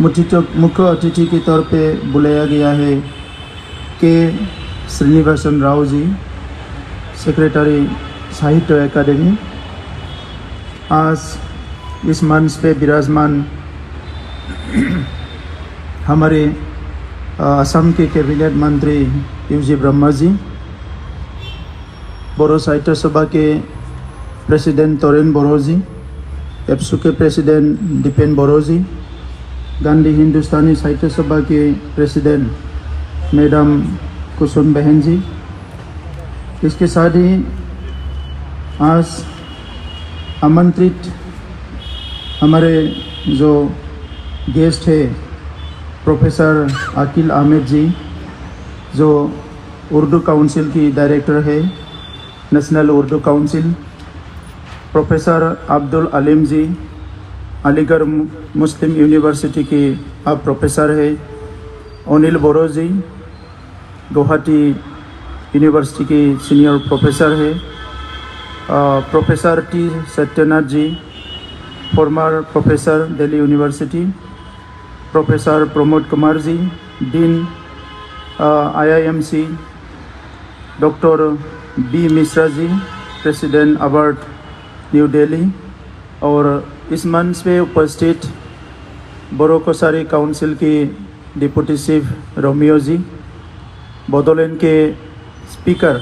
मुख्य अतिथि के तौर पे बुलाया गया है के श्रीनिवासन राव जी, सेक्रेटरी साहित्य अकादमी। आज इस मंच पे विराजमान हमारे असम के कैबिनेट मंत्री यूजी ब्रह्मा जी, बोरो साहित्य सभा के प्रेसिडेंट तोरेन बोरो जी, एप्सु के प्रेसिडेंट दीपेन बोरो जी, गांधी हिंदुस्तानी साहित्य सभा के प्रेसिडेंट मैडम कुसुम बहन जी। इसके साथ ही आज आमंत्रित हमारे जो गेस्ट है प्रोफेसर अकील अहमद जी, जो उर्दू काउंसिल की डायरेक्टर है, national Urdu council. Professor Abdul Aleem ji, Aligarh Muslim university की अब प्रोफेसर है। अनिल बोरो जी, गुवाहाटी यूनिवर्सिटी की सीनियर प्रोफेसर है। Professor T Satyanath ji, former professor Delhi university. Professor Pramod Kumar ji, dean IIMC। Doctor B Mishra ji, president award new Delhi. और इस मंच पे उपस्थित बोरो कोसारी काउंसिल की deputy chief Romeo ji, Bodoland के स्पीकर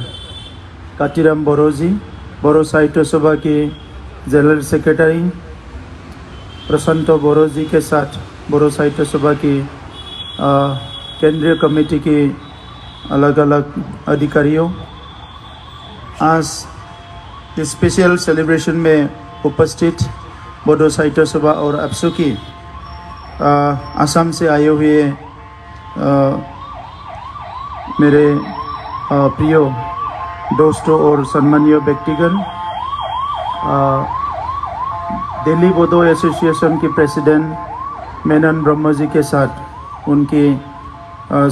काटीराम बोरो जी, बोरो साहित्य सभा के जनरल सेक्रेटरी प्रशांत बोरो जी के साथ बोरो साहित्य सभा की केंद्रीय कमेटी के अलग अलग अधिकारियों, आज स्पेशल सेलिब्रेशन में उपस्थित बोडो साहित्य सभा और एप्सु की असम से आए हुए मेरे प्रिय दोस्तों और सम्मानीय व्यक्तिगण, दिल्ली बोडो एसोसिएशन के प्रेसिडेंट मेनन ब्रह्मा जी के साथ उनके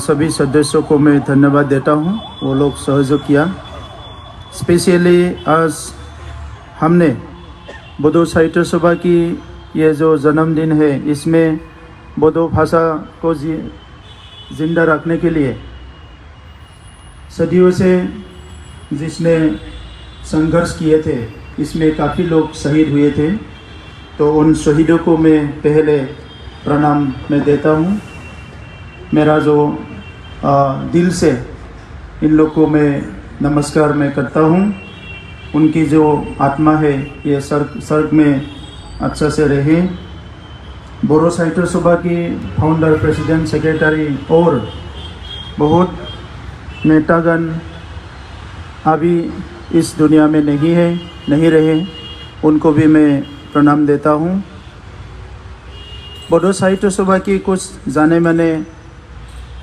सभी सदस्यों को मैं धन्यवाद देता हूँ, वो लोग सहयोग किया। स्पेशली आज हमने बोडो साहित्य सभा की ये जो जन्मदिन है, इसमें बोडो भाषा को जिंदा रखने के लिए सदियों से जिसने संघर्ष किए थे, इसमें काफ़ी लोग शहीद हुए थे, तो उन शहीदों को मैं पहले प्रणाम मैं देता हूँ। मेरा जो दिल से इन लोग को मैं नमस्कार मैं करता हूँ। उनकी जो आत्मा है ये स्वर्ग में अच्छा से रहे। बोरो साहित्य सभा की फाउंडर, प्रेसिडेंट, सेक्रेटरी और बहुत नेतागण अभी इस दुनिया में नहीं रहे, उनको भी मैं प्रणाम देता हूँ। बोडो साहित्य सभा की कुछ जाने माने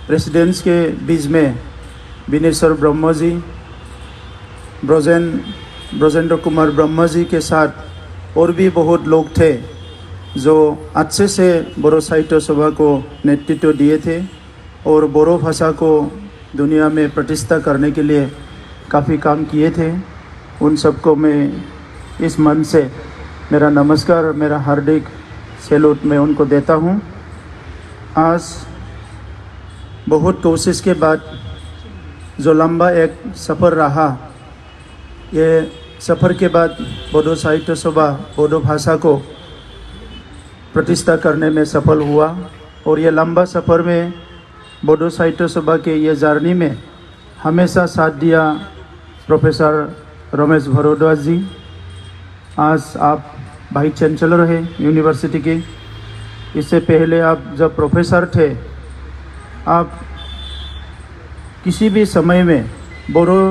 प्रेसिडेंट्स के बीच में विनेश्वर ब्रह्मा जी, ब्रजेंद्र कुमार ब्रह्मा जी के साथ और भी बहुत लोग थे जो अच्छे से बोरो साहित्य सभा को नेतृत्व दिए थे और बोरो भाषा को दुनिया में प्रतिष्ठा करने के लिए काफ़ी काम किए थे। उन सबको मैं इस मन से मेरा नमस्कार, मेरा हार्दिक सैल्यूट मैं उनको देता हूँ। आज बहुत कोशिश के बाद जो लंबा एक सफ़र रहा, ये सफ़र के बाद बोडो साहित्य सभा बोडो भाषा को प्रतिष्ठा करने में सफल हुआ। और ये लंबा सफ़र में बोडो साहित्य सभा के ये जर्नी में हमेशा साथ दिया प्रोफेसर रमेश भारद्वाज जी। आज आप वाइस चांसलर हैं यूनिवर्सिटी के। इससे पहले आप जब प्रोफेसर थे, आप किसी भी समय में बोरो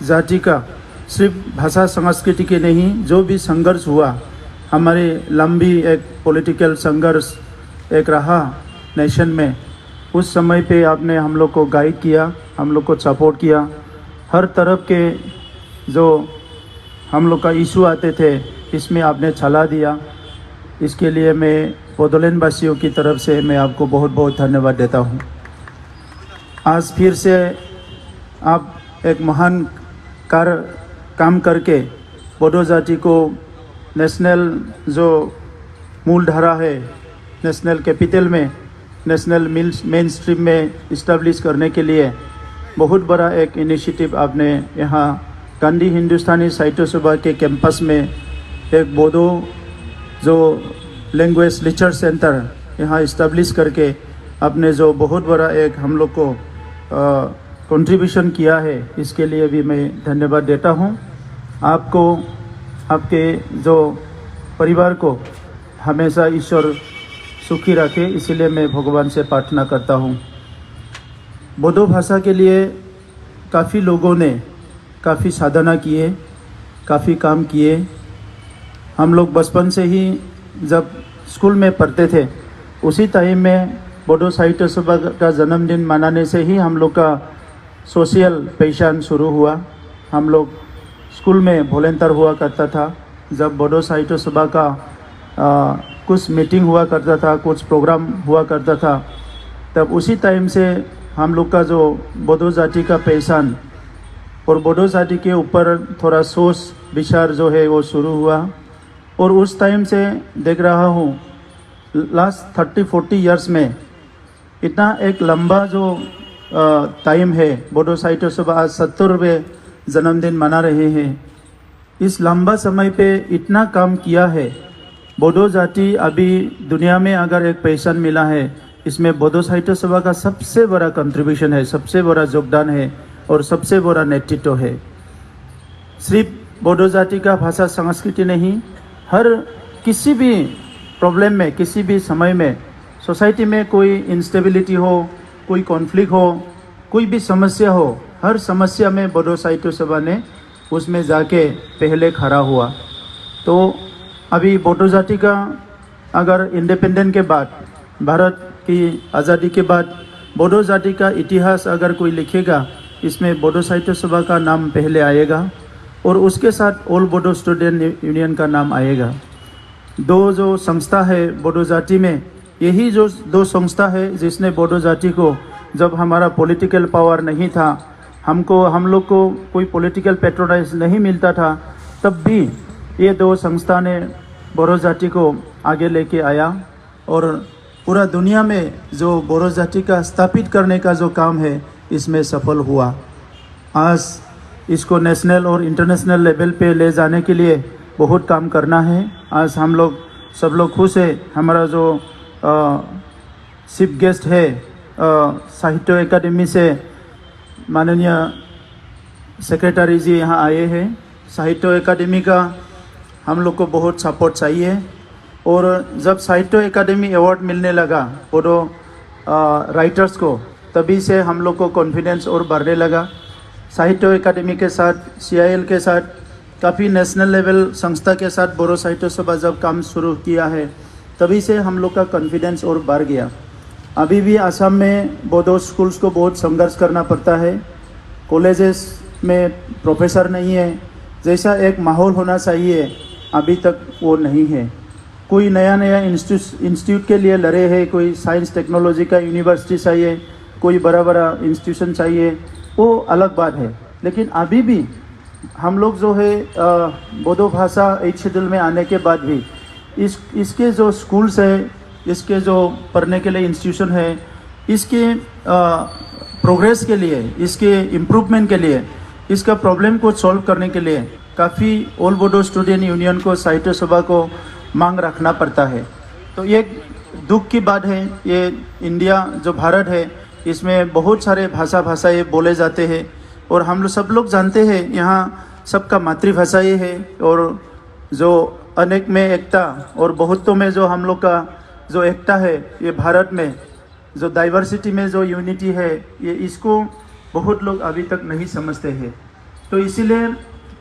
जाति का सिर्फ भाषा संस्कृति के नहीं, जो भी संघर्ष हुआ, हमारी लंबी एक पॉलिटिकल संघर्ष एक रहा नेशन में, उस समय पे आपने हम लोग को गाइड किया, हम लोग को सपोर्ट किया। हर तरफ के जो हम लोग का इशू आते थे, इसमें आपने छला दिया। इसके लिए मैं बोडोलैंड वासियों की तरफ से मैं आपको बहुत बहुत धन्यवाद देता हूँ। आज फिर से आप एक महान काम करके बोडो जाति को नेशनल जो मूल धारा है नेशनल कैपिटल में, नेशनल मेन स्ट्रीम में इस्टेब्लिश करने के लिए बहुत बड़ा एक इनिशिएटिव आपने यहाँ गांधी हिंदुस्तानी साहित्य सभा के कैंपस में एक बोडो जो लैंग्वेज लिटरेचर सेंटर यहाँ इस्टेब्लिश करके आपने जो बहुत बड़ा एक हम लोग को कंट्रीब्यूशन किया है, इसके लिए भी मैं धन्यवाद देता हूँ। आपको, आपके जो परिवार को हमेशा ईश्वर सुखी रखे, इसलिए मैं भगवान से प्रार्थना करता हूँ। बोडो भाषा के लिए काफ़ी लोगों ने काफ़ी साधना किए, काफ़ी काम किए। हम लोग बचपन से ही जब स्कूल में पढ़ते थे, उसी टाइम में बोडो साहित्य सभा का जन्मदिन मनाने से ही हम लोग का सोशल पहचान शुरू हुआ। हम लोग स्कूल में वॉलंटियर हुआ करता था। जब बोडो साहित्य सभा का कुछ मीटिंग हुआ करता था, कुछ प्रोग्राम हुआ करता था, तब उसी टाइम से हम लोग का जो बोडो जाति का पहचान और बोडो जाति के ऊपर थोड़ा सोच विचार जो है वो शुरू हुआ। और उस टाइम से देख रहा हूँ लास्ट 30-40 इयर्स में इतना एक लंबा जो टाइम है, बोडो साहित्य सभा आज 70वें जन्मदिन मना रहे हैं। इस लंबा समय पे इतना काम किया है। बोडो जाति अभी दुनिया में अगर एक पहचान मिला है, इसमें बोडो साहित्य सभा का सबसे बड़ा कंट्रीब्यूशन है, सबसे बड़ा योगदान है और सबसे बड़ा नेतृत्व है। सिर्फ बोडो जाति का भाषा संस्कृति नहीं, हर किसी भी प्रॉब्लम में, किसी भी समय में, सोसाइटी में कोई इंस्टेबिलिटी हो, कोई कॉन्फ्लिक्ट हो, कोई भी समस्या हो, हर समस्या में बोडो साहित्य सभा ने उसमें जाके पहले खड़ा हुआ। तो अभी बोडो जाति का अगर इंडिपेंडेंट के बाद, भारत की आज़ादी के बाद बोडो जाति का इतिहास अगर कोई लिखेगा, इसमें बोडो साहित्य सभा का नाम पहले आएगा और उसके साथ ऑल बोडो स्टूडेंट यूनियन का नाम आएगा। दो जो संस्था है बोडो जाति में, यही जो दो संस्था है जिसने बोडो जाति को, जब हमारा पॉलिटिकल पावर नहीं था, हम लोग को कोई पॉलिटिकल पैट्रोनाइज नहीं मिलता था, तब भी ये दो संस्था ने बोडो जाति को आगे लेके आया और पूरा दुनिया में जो बोडो जाति का स्थापित करने का जो काम है, इसमें सफल हुआ। आज इसको नेशनल और इंटरनेशनल लेवल पे ले जाने के लिए बहुत काम करना है। आज हम लोग सब लोग खुश है। हमारा जो चीफ गेस्ट है साहित्य अकादमी से माननीय सेक्रेटरी जी यहाँ आए हैं। साहित्य अकादमी का हम लोग को बहुत सपोर्ट चाहिए और जब साहित्य अकादमी अवार्ड मिलने लगा बोडो राइटर्स को, तभी से हम लोग को कॉन्फिडेंस और बढ़ने लगा। साहित्य अकादमी के साथ, CIL के साथ, काफ़ी नेशनल लेवल संस्था के साथ बोडो साहित्य सभा जब काम शुरू किया है, तभी से हम लोग का कॉन्फिडेंस और बढ़ गया। अभी भी असम में बोडो स्कूल्स को बहुत संघर्ष करना पड़ता है। कॉलेजेस में प्रोफेसर नहीं है, जैसा एक माहौल होना चाहिए अभी तक वो नहीं है। कोई नया इंस्टीट्यूट के लिए लड़े हैं, कोई साइंस टेक्नोलॉजी का यूनिवर्सिटी चाहिए, कोई बड़ा इंस्टीट्यूशन चाहिए, वो अलग बात है। लेकिन अभी भी हम लोग जो है बोडो भाषा 8 शेड्यूल में आने के बाद भी इसके जो स्कूल्स है, इसके जो पढ़ने के लिए इंस्टीट्यूशन है, इसके प्रोग्रेस के लिए, इसके इम्प्रूवमेंट के लिए, इसका प्रॉब्लम को सॉल्व करने के लिए काफ़ी ऑल बोडो स्टूडेंट यूनियन को, साहित्य सभा को मांग रखना पड़ता है। तो ये दुख की बात है। ये इंडिया जो भारत है, इसमें बहुत सारे भाषाएँ बोले जाते हैं और हम लोग सब लोग जानते हैं यहाँ सबका मातृभाषा ये है। और जो अनेक में एकता और बहुत्व में जो हम लोग का जो एकता है, ये भारत में जो डाइवर्सिटी में जो यूनिटी है, ये इसको बहुत लोग अभी तक नहीं समझते हैं। तो इसीलिए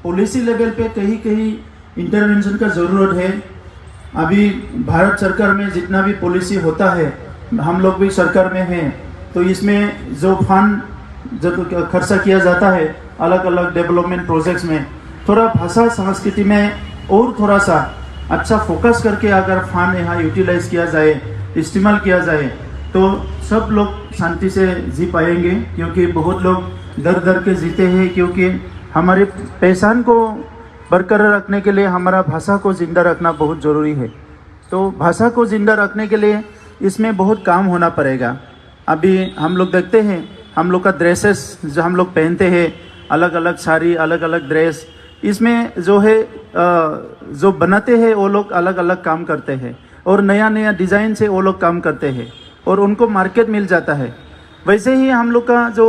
पॉलिसी लेवल पे कहीं कहीं इंटरवेंशन का ज़रूरत है। अभी भारत सरकार में जितना भी पॉलिसी होता है, हम लोग भी सरकार में हैं, तो इसमें जो फंड जो खर्चा किया जाता है अलग अलग डेवलपमेंट प्रोजेक्ट्स में, थोड़ा भाषा संस्कृति में और थोड़ा सा अच्छा फोकस करके अगर फंड यहाँ यूटिलाइज किया जाए, इस्तेमाल किया जाए, तो सब लोग शांति से जी पाएंगे। क्योंकि बहुत लोग डर के जीते हैं, क्योंकि हमारे पहचान को बरकरार रखने के लिए हमारा भाषा को ज़िंदा रखना बहुत ज़रूरी है। तो भाषा को जिंदा रखने के लिए इसमें बहुत काम होना पड़ेगा। अभी हम लोग देखते हैं, हम लोग का ड्रेसेस जो हम लोग पहनते हैं, अलग अलग साड़ी, अलग अलग ड्रेस, इसमें जो है जो बनाते हैं वो लोग अलग अलग काम करते हैं और नया नया डिज़ाइन से वो लोग काम करते हैं और उनको मार्केट मिल जाता है। वैसे ही हम लोग का जो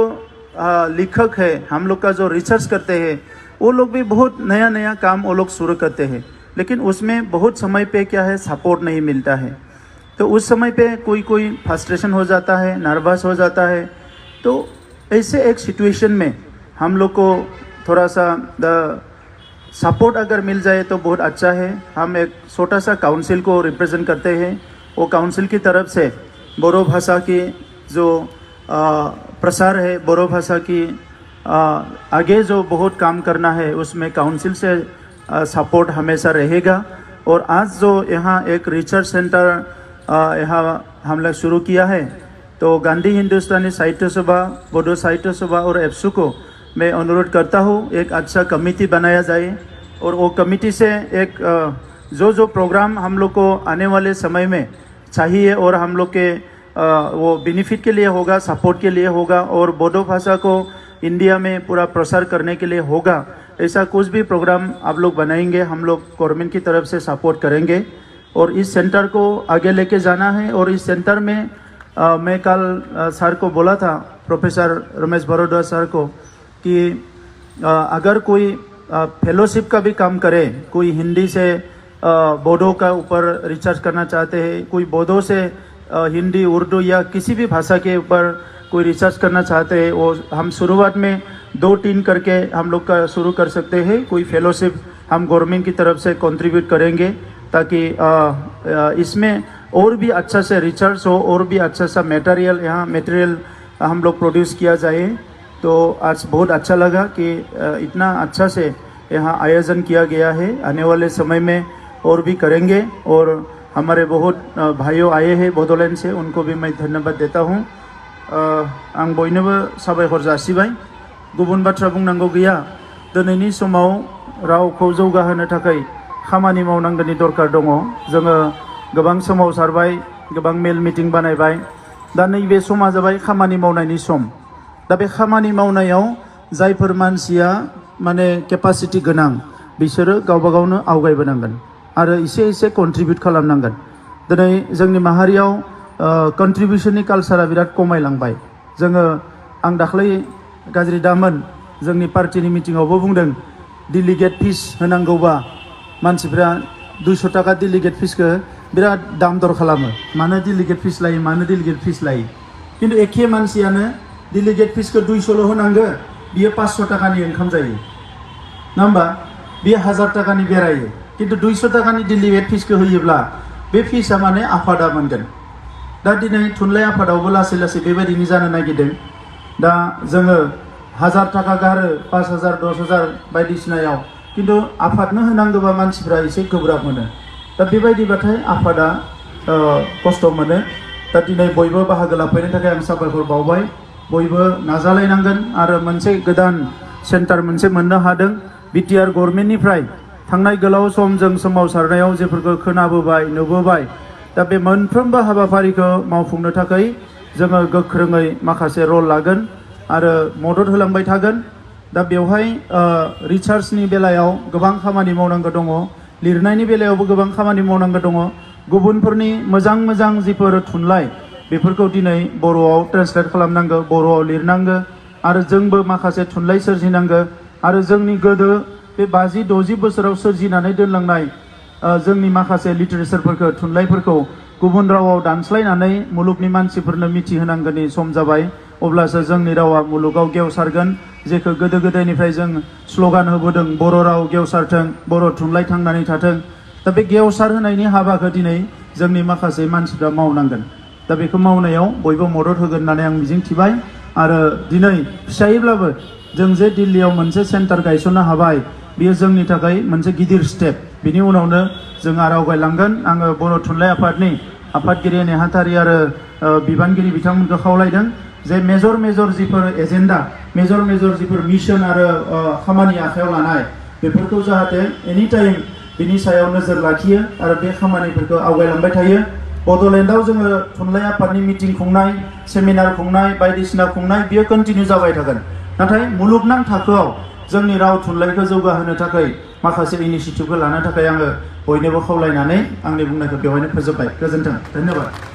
लेखक है, हम लोग का जो रिसर्च करते हैं, वो लोग भी बहुत नया नया काम वो लोग शुरू करते हैं, लेकिन उसमें बहुत समय पे क्या है, सपोर्ट नहीं मिलता है। तो उस समय पे कोई फ्रस्ट्रेशन हो जाता है, नर्वस हो जाता है। तो ऐसे एक सिचुएशन में हम लोग को थोड़ा सा सपोर्ट अगर मिल जाए तो बहुत अच्छा है। हम एक छोटा सा काउंसिल को रिप्रेजेंट करते हैं। वो काउंसिल की तरफ से बोरो भाषा की जो प्रसार है, बोरो भाषा की आगे जो बहुत काम करना है, उसमें काउंसिल से सपोर्ट हमेशा रहेगा। और आज जो यहाँ एक रिसर्च सेंटर यहाँ हम लोग शुरू किया है, तो गांधी हिंदुस्तानी साहित्य सभा, बोडो साहित्य सभा और एप्सू को मैं अनुरोध करता हूँ एक अच्छा कमेटी बनाया जाए और वो कमेटी से एक जो प्रोग्राम हम लोग को आने वाले समय में चाहिए और हम लोग के वो बेनिफिट के लिए होगा, सपोर्ट के लिए होगा और बोडो भाषा को इंडिया में पूरा प्रसार करने के लिए होगा, ऐसा कुछ भी प्रोग्राम आप लोग बनाएंगे, हम लोग गवर्नमेंट की तरफ से सपोर्ट करेंगे और इस सेंटर को आगे लेके जाना है। और इस सेंटर में मैं कल सर को बोला था, प्रोफेसर रमेश बरोड़ा सर को, कि अगर कोई फेलोशिप का भी काम करे, कोई हिंदी से बोडो का ऊपर रिसर्च करना चाहते हैं, कोई बोडो से हिंदी, उर्दू या किसी भी भाषा के ऊपर कोई रिसर्च करना चाहते हैं, वो हम शुरुआत में 2-3 करके हम लोग का शुरू कर सकते हैं। कोई फेलोशिप हम गवर्नमेंट की तरफ से कंट्रीब्यूट करेंगे ताकि इसमें और भी अच्छा से रिसर्च हो और भी अच्छा सा मटेरियल हम लोग प्रोड्यूस किया जाए। तो आज बहुत अच्छा लगा कि इतना अच्छा से यहाँ आयोजन किया गया है। आने वाले समय में और भी करेंगे और हमारे बहुत भाइयों आए हैं बडोलैंड से, उनको भी मैं धन्यवाद देता हूँ। आं बयनोबो साबायखर जासिबाय। गुबुन बाथ्रा बुंनांगौ गैया। दिनैनि समाव रावखौ जौगाहोनो थाखाय खामानि मावनांगौनि दरकार दङ। जोङो गोबां सोमावसारबाय, गोबां मेल मिटिं बानायबाय। दा नैबे समा जाबाय खामानि मावनायनि सम। दा बे खामानि मावनायाव जायफोर मानसिया माने केपासिटि गोनां, बिसोरो गावबा गावनो आवगायबोनांगोन आरो एसे कन्ट्रिबिउट खालामनांगोन। दिनै जोंनि माहारियाव कन्ट्रिबिउशननि कालसारा बिराद खमायलांबाय। जोङो आं दाख्लै गाज्रि दामोन जोंनि पार्टिनि मिटिङावबो बुंदों, डेलिगेट फिस होनांगौबा मानसिफ्रा 200 टाका डेलिगेट फिसखौ बिराद दाम दर खालामो। मानो डेलिगेट फिस लायो, मानो डेलिगेट फिस लायो। किन्तु एखे मानसियानो डेलिगेट फिसखौ 200 होनांगो, बियो 500 टाकानि ओंखाम जायो, नङा होमबा? बियो 1000 टाकानि बेरायो। किन्तु 200 टाकानि डेलिगेट फिसखौ होयोब्ला बे फिसा माने आफादा मोनगोन। दा दिनै थुनलाइ आफादावबो लासै लासै बेबायदिनो जानो नागिरदों। दा जोङो 1000 टाका गारो, 5000, 10000 बायदिसिनायाव, किन्तु आफादनो होनांगौबा मानसिफ्रा एसे गोब्राब मोनो। दा बेबायदिबाथाय आफादा खस्थ' मोनो। दा दिनै बयबो बाहागो लाफैनो थाखाय आं साबायखर बावबाय। बयबो नाजालायनांगोन आरो मोनसे गोदान सेन्टार मोनसे मोननो हादों। बिटिआर गभर्नमेन्टनिफ्राय थांनाय गोलाव सम जों सोमावसारनायाव जेफोरखौ खोनाबोबाय, नुबोबाय, दा बे मोनफ्रोमबो हाबाफारिखौ मावफुंनो थाखाय जोङो गोख्रोङै माखासे रल लागोन आरो मदद होलांबाय थागोन। दा बेवहाय रिसार्चनि बेलायाव गोबां खामानि मावनांगौ दङ, लिरनायनि बेलायावबो गोबां खामानि मावनांगौ दङ। गुबुनफोरनि मोजां जिफोर थुनलाइ बेफोरखौ दिनै बर'आव ट्रेन्सलेट खालामनांगौ, बर'आव लिरनांगौ आरो जोंबो माखासे थुनलाइ सोरजिनांगौ। आरो जोंनि गोदो बे 50-60 बोसोराव सोरजिनानै दोनलांनाय जोंनि माखासे लिटारेचारफोरखौ, थुनलाइफोरखौ गुबुन रावाव दानस्लायनानै मुलुगनि मानसिफोरनो मिथिहोनांगौनि सम जाबाय। अब्लासो जोंनि रावा मुलुगाव गेवसारगोन। जेखौ गोदो गोदायनिफ्राय जों स्ल'गान होबोदों, बर' राव गेवसारथों, बर' थुनलाइ थांनानै थाथों। दा बे गेवसार होनायनि हाबाखौ दिनै जोंनि माखासे मानसिफ्रा मावनांगोन। दा बेखौ मावनायाव बयबो मदद होगोन होननानै आं मिजिंथिबाय। आरो दिनै फिसायैब्लाबो जों जे दिल्लीयाव मोनसे सेन्टार गायसननो हाबाय, बेयो जोंनि थाखाय मोनसे गिदिर स्टेप। बिनि उनावनो जों आरो आवगायलांगोन। आङो बर' थुनलाइ आफादनि आफादगिरि नेहाथारि आरो बिबानगिरि बिथांमोनखौ खावलायदों जे मेजर जिफोर एजेन्डा, मेजर जिफोर मिशन आरो खामानि आखायाव लानाय, बेफोरखौ जाहाथे एनि टाइम बिनि सायाव नोजोर लाखियो आरो बे खामानिफोरखौ आवगायलांबाय थायो। बड'लेण्डआव जोङो थुनलाइ आफादनि मिटिं खुंनाय, सेमिनार खुंनाय, बायदिसिना खुंनाय बियो कन्टिनिउ जाबाय थागोन। नाथाय मुलुगनां थाखोआव जोंनि राव थुनलाइखौ जौगाहोनो थाखाय माखासे इनिशिएटिभखौ लानो थाखाय आङो बयनोबो खावलायनानै आंनि बुंनायखौ बेवहायनो फोजोबबाय। गोजोन्थों। धन्यबाद।